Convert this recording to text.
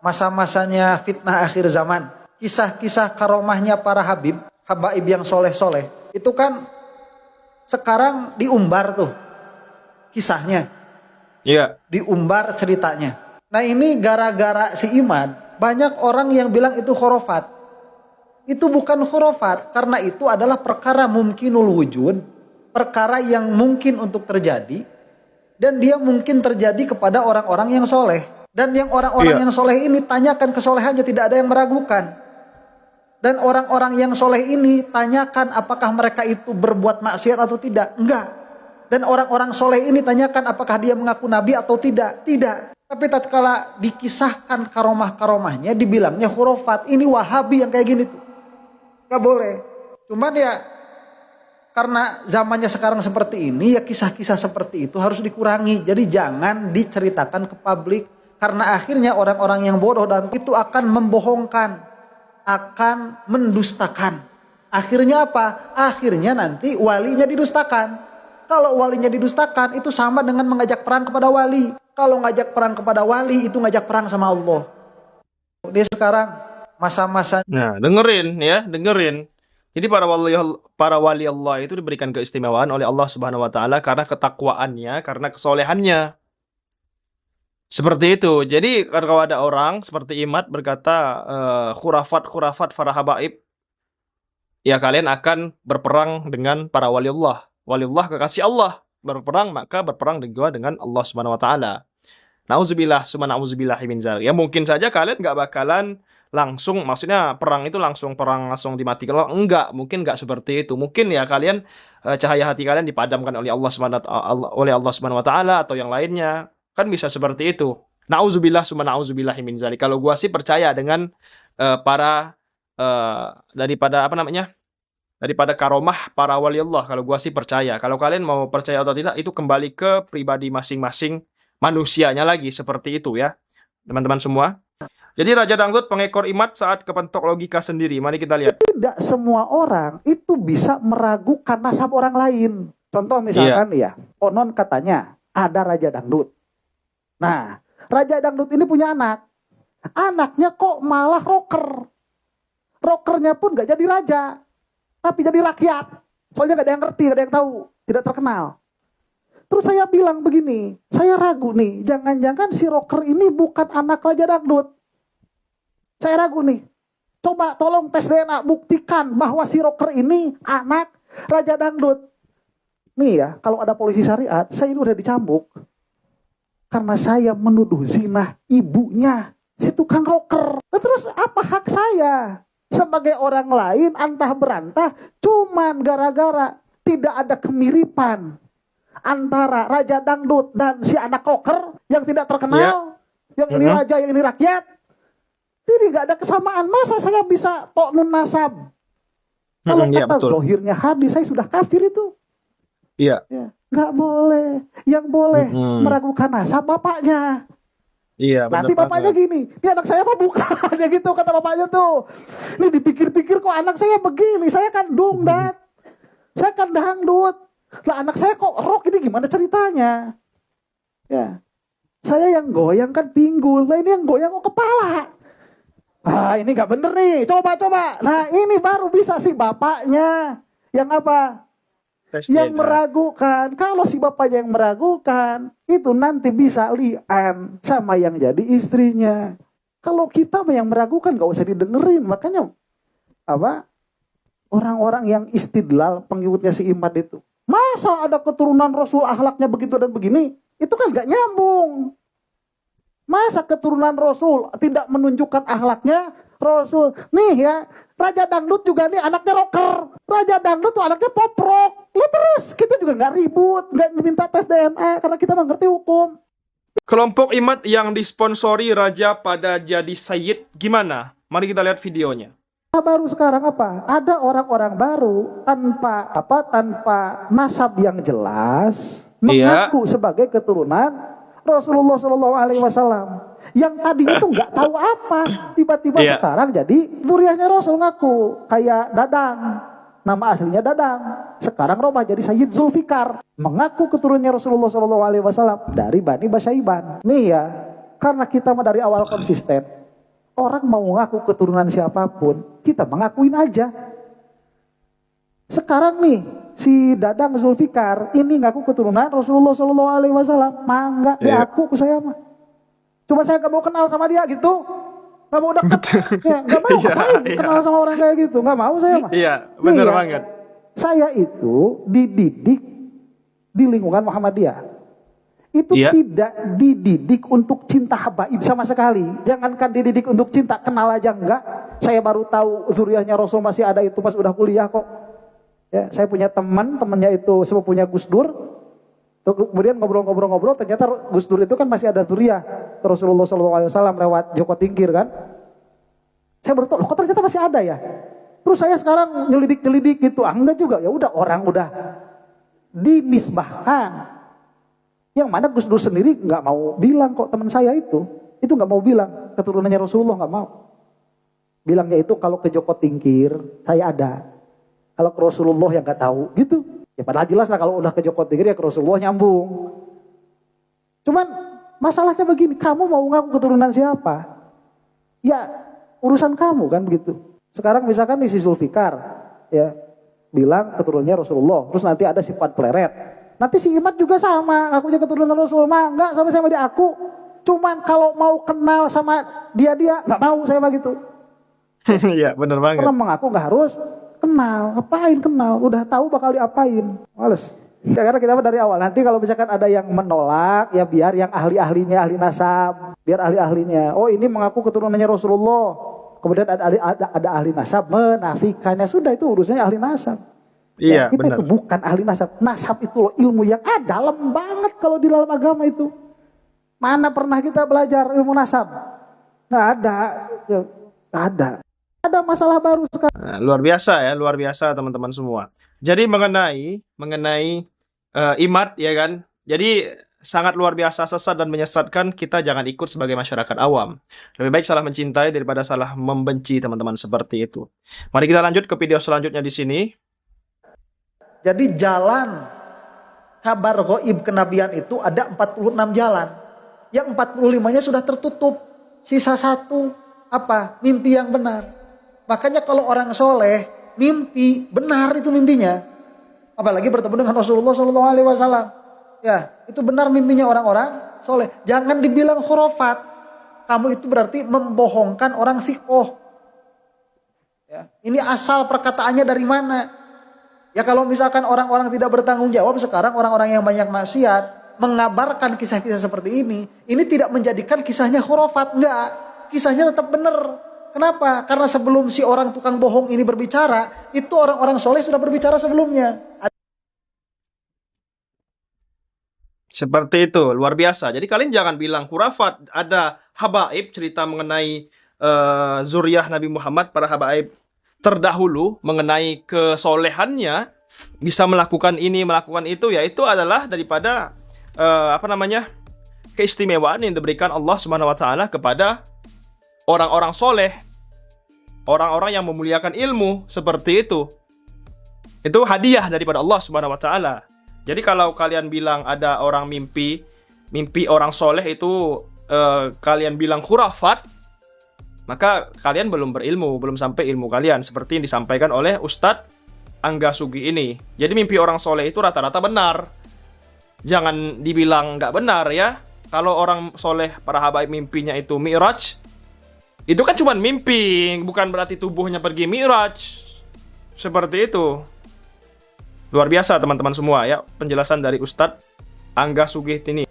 masa-masanya fitnah akhir zaman, kisah-kisah karomahnya para habaib yang soleh-soleh, itu kan sekarang diumbar tuh kisahnya, diumbar ceritanya. Nah ini gara-gara si Iman, banyak orang yang bilang itu khurafat. Itu bukan khurafat, karena itu adalah perkara mungkinul wujud, perkara yang mungkin untuk terjadi, dan dia mungkin terjadi kepada orang-orang yang soleh. Dan yang orang-orang yang soleh ini tanyakan kesolehannya, tidak ada yang meragukan. Dan orang-orang yang soleh ini tanyakan apakah mereka itu berbuat maksiat atau tidak. Enggak. Dan orang-orang soleh ini tanyakan apakah dia mengaku nabi atau tidak. Tidak. Tapi tatkala dikisahkan karomah-karomahnya, dibilangnya khurafat. Ini Wahabi yang kayak gini tuh. Gak boleh. Cuman ya karena zamannya sekarang seperti ini, ya kisah-kisah seperti itu harus dikurangi. Jadi jangan diceritakan ke publik. Karena akhirnya orang-orang yang bodoh dan itu akan membohongkan, akan mendustakan. Akhirnya apa? Akhirnya nanti walinya didustakan. Kalau walinya didustakan, itu sama dengan mengajak perang kepada wali. Kalau ngajak perang kepada wali, itu ngajak perang sama Allah. Dia sekarang masa-masa. Nah, dengerin. Jadi para wali Allah itu diberikan keistimewaan oleh Allah Subhanahu wa taala karena ketakwaannya, karena kesolehannya. Seperti itu. Jadi kalau ada orang seperti Imad berkata khurafat para habaib, ya kalian akan berperang dengan para wali Allah. Wali Allah kekasih Allah. Berperang maka berperang juga dengan Allah Subhanahu wa taala. Nauzubillah summa nauzubillahi min dzalik. Ya mungkin saja kalian nggak bakalan langsung, maksudnya perang itu langsung dimatikan. Kalau enggak, mungkin nggak seperti itu. Mungkin ya kalian cahaya hati kalian dipadamkan oleh Allah Subhanahu wa taala atau yang lainnya. Kan bisa seperti itu. Nauzubillah summa nauzubillahi min dzalik. Kalau gua sih percaya dengan daripada karomah para wali Allah. Kalau gua sih percaya. Kalau kalian mau percaya atau tidak itu kembali ke pribadi masing-masing manusianya lagi, seperti itu ya. Teman-teman semua. Jadi Raja Dangdut pengekor Imad saat kepentok logika sendiri. Mari kita lihat. Tidak semua orang itu bisa meragukan nasab orang lain. Contoh misalkan ya, konon katanya ada Raja Dangdut. Nah, Raja Dangdut ini punya anak. Anaknya kok malah rocker. Rockernya pun gak jadi raja, tapi jadi rakyat. Soalnya gak ada yang ngerti, gak ada yang tahu, tidak terkenal. Terus saya bilang begini, saya ragu nih, jangan-jangan si rocker ini bukan anak Raja Dangdut. Saya ragu nih. Coba tolong tes DNA, buktikan bahwa si rocker ini anak Raja Dangdut. Nih ya, kalau ada polisi syariat, saya ini udah dicambuk. Karena saya menuduh zina ibunya, si tukang rocker. Nah, terus apa hak saya? Sebagai orang lain, antah berantah, cuman gara-gara tidak ada kemiripan antara Raja Dangdut dan si anak rocker yang tidak terkenal. Yang ini raja, yang ini rakyat. Jadi gak ada kesamaan. Masa saya bisa toknun nasab? Kalau kata zohirnya hadis, saya sudah kafir itu. Iya. Ya, nggak boleh. Yang boleh meragukan nasab bapaknya. Iya. Nanti bapaknya gini, ini anak saya apa bukan? Ya gitu kata bapaknya tuh. Ini dipikir-pikir kok anak saya begini. Saya kan dungdat. Saya kan dangdut. Lah anak saya kok rock, ini gimana ceritanya? Ya. Saya yang goyang kan pinggul. Lah ini yang goyang kok kepala. Ah ini nggak bener nih. Coba. Nah ini baru bisa si bapaknya. Yang apa? Yang meragukan. Kalau si bapaknya yang meragukan, itu nanti bisa lian sama yang jadi istrinya. Kalau kita yang meragukan gak usah didengerin. Makanya apa? Orang-orang yang istidlal pengikutnya si Imad itu, masa ada keturunan Rasul akhlaknya begitu dan begini? Itu kan gak nyambung. Masa keturunan Rasul tidak menunjukkan akhlaknya Rasul? Nih ya, Raja Dangdut juga nih anaknya rocker. Raja Dangdut tuh anaknya pop rock. Ya terus kita juga nggak ribut, nggak minta tes DNA karena kita mengerti hukum. Kelompok Imad yang disponsori Raja pada jadi Sayyid gimana? Mari kita lihat videonya. Baru sekarang apa? Ada orang-orang baru tanpa nasab yang jelas mengaku sebagai keturunan Rasulullah SAW. Yang tadi itu nggak tahu apa, tiba-tiba sekarang jadi zuriatnya Rasul ngaku kayak Dadang. Nama aslinya Dadang. Sekarang Roma jadi Sayyid Zulfikar. Mengaku keturunannya Rasulullah SAW dari Bani Basyaiban. Nih ya, karena kita dari awal konsisten. Orang mau ngaku keturunan siapapun, kita mengakuin aja. Sekarang nih, si Dadang Zulfikar ini ngaku keturunan Rasulullah SAW, mangga diaku ke saya mah. Cuma saya gak mau kenal sama dia gitu, gak mau dekat, ya, gak mau ngapain kenal sama orang kayak gitu, gak mau saya mah. Iya, benar Nih, banget. Saya itu dididik di lingkungan Muhammadiyah. Itu tidak dididik untuk cinta habaib sama sekali. Jangankan dididik untuk cinta, kenal aja enggak. Saya baru tahu zuriyahnya Rasul masih ada itu pas udah kuliah kok. Ya, saya punya temannya itu sepupunya Gus Dur. Kemudian ngobrol-ngobrol ternyata Gus Dur itu kan masih ada zuriyah Rasulullah SAW lewat Joko Tingkir kan. Saya baru tahu, loh kok ternyata masih ada ya. Terus saya sekarang nyelidik gitu, enggak juga. Ya udah, orang udah dinisbahkan. Yang mana Gus Dur sendiri nggak mau bilang kok, teman saya itu nggak mau bilang keturunannya Rasulullah, nggak mau. Bilangnya itu kalau ke Joko Tingkir saya ada, kalau ke Rasulullah yang nggak tahu gitu. Ya padahal jelas lah kalau udah ke Joko Tingkir ya ke Rasulullah nyambung. Cuman masalahnya begini, kamu mau ngaku keturunan siapa? Ya urusan kamu kan begitu. Sekarang misalkan nih si Zulfikar ya bilang keturunannya Rasulullah, terus nanti ada sifat pleret. Nanti si Imat juga sama, akunya keturunan Rasul, mah enggak sama dia aku. Cuman kalau mau kenal sama dia nggak mau saya mah gitu. Iya, benar banget. Karena mengaku nggak harus kenal, ngapain kenal? Udah tahu bakal diapain, males. Ya, karena kita dari awal. Nanti kalau misalkan ada yang menolak, ya biar yang ahli-ahlinya, ahli nasab, biar ahli-ahlinya. Oh ini mengaku keturunannya Rasulullah. Kemudian ada ahli nasab menafikannya, sudah itu urusannya ahli nasab. Iya, ya, kita benar. itu bukan ahli nasab. Nasab itu loh ilmu yang dalam banget kalau di dalam agama itu. Mana pernah kita belajar ilmu nasab? Nggak ada. Ya, nggak ada. Ada masalah baru sekarang. Nah, luar biasa ya, luar biasa teman-teman semua. Jadi mengenai Imat ya kan. Jadi sangat luar biasa sesat dan menyesatkan, kita jangan ikut sebagai masyarakat awam. Lebih baik salah mencintai daripada salah membenci teman-teman seperti itu. Mari kita lanjut ke video selanjutnya di sini. Jadi jalan kabar ghaib kenabian itu ada 46 jalan. Yang 45-nya sudah tertutup. Sisa satu apa? Mimpi yang benar. Makanya kalau orang soleh mimpi benar itu mimpinya. Apalagi bertemu dengan Rasulullah SAW. Ya, itu benar mimpinya orang-orang soleh. Jangan dibilang khurafat. Kamu itu berarti membohongkan orang sikoh. Ya, ini asal perkataannya dari mana? Ya kalau misalkan orang-orang tidak bertanggung jawab sekarang, orang-orang yang banyak maksiat mengabarkan kisah-kisah seperti ini tidak menjadikan kisahnya khurafat, enggak. Kisahnya tetap benar. Kenapa? Karena sebelum si orang tukang bohong ini berbicara, itu orang-orang soleh sudah berbicara sebelumnya. Seperti itu, luar biasa. Jadi kalian jangan bilang khurafat, ada habaib cerita mengenai zuriyah Nabi Muhammad, para habaib terdahulu mengenai kesolehannya, bisa melakukan ini, melakukan itu, ya itu adalah daripada keistimewaan yang diberikan Allah Subhanahu wa taala kepada orang-orang soleh, orang-orang yang memuliakan ilmu seperti itu. Itu hadiah daripada Allah Subhanahu wa taala. Jadi kalau kalian bilang ada orang mimpi orang soleh itu kalian bilang khurafat, maka kalian belum berilmu, belum sampai ilmu kalian seperti yang disampaikan oleh Ustadz Angga Sugi ini. Jadi mimpi orang soleh itu rata-rata benar. Jangan dibilang nggak benar ya. Kalau orang soleh, para habaib mimpinya itu mi'raj, itu kan cuma mimpi, bukan berarti tubuhnya pergi mi'raj. Seperti itu. Luar biasa teman-teman semua ya, penjelasan dari Ustadz Angga Sugi ini.